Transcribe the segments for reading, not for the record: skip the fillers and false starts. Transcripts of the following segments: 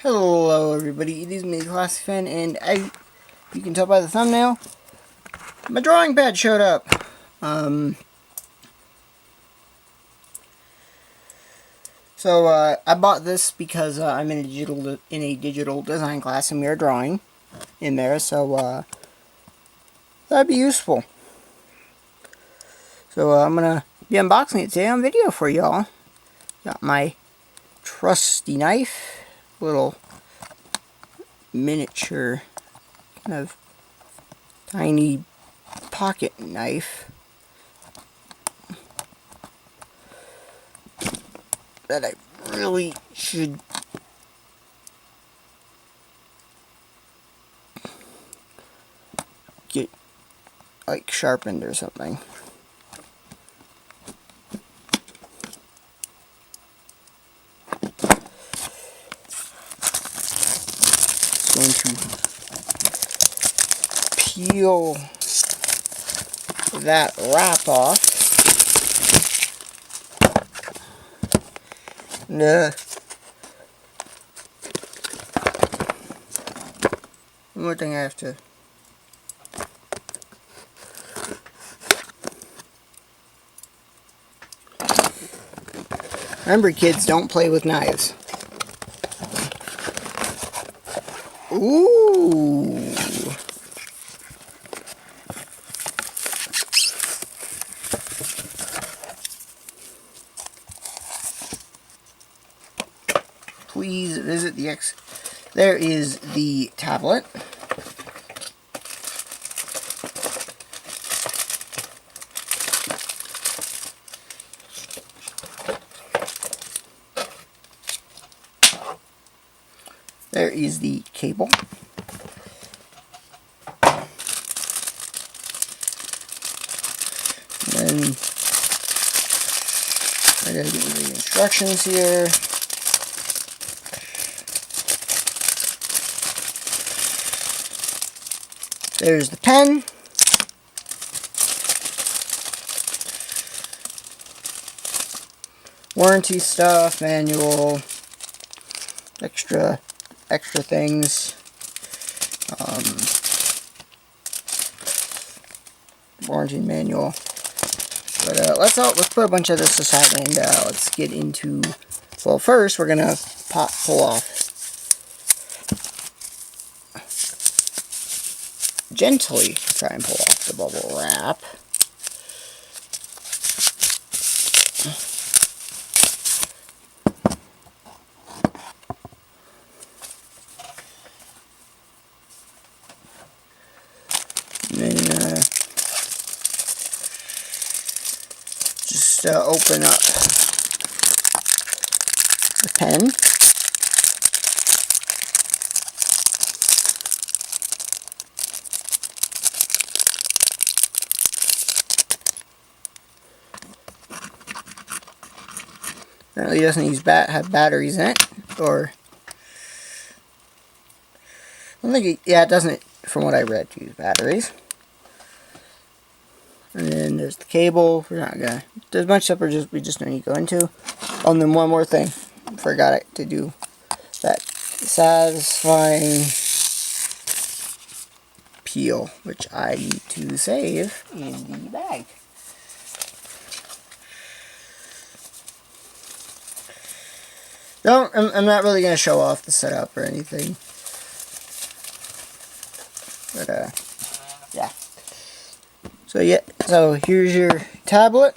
Hello everybody, it is me, classyfen, and you can tell by the thumbnail, my drawing pad showed up. I bought this because I'm in a digital design class and we are drawing in there, so that'd be useful. So I'm gonna be unboxing it today on video for y'all. Got my trusty knife, little miniature kind of tiny pocket knife that I really should get like sharpened or something. Going to peel that wrap off. One more thing I have to remember, kids, don't play with knives. Ooh. Please visit the There is the tablet. There is the cable. And then I gotta get the instructions here. There's the pen. Warranty stuff, manual, extra things. Warranty manual. But let's put a bunch of this aside and let's get into. Well, first we're gonna pull off. Gently try and pull off the bubble wrap. And then just open up the pen. Apparently it doesn't have batteries in it, or I don't think it doesn't, from what I read, use batteries. And then there's the cable. We're not gonna. There's a bunch of stuff we just don't need to go into. Oh, and then one more thing, forgot to do that satisfying peel, which I need to save in the bag. No, I'm not really going to show off the setup or anything. But, yeah. So here's your tablet.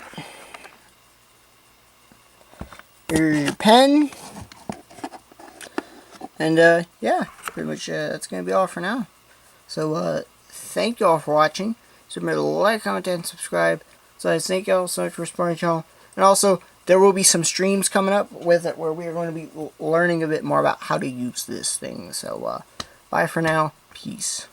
Here's your pen. And, yeah, pretty much that's going to be all for now. So, thank you all for watching. So remember to like, comment, and subscribe. So I thank you all so much for supporting the channel. And also, there will be some streams coming up with it where we are going to be learning a bit more about how to use this thing. So, bye for now. Peace.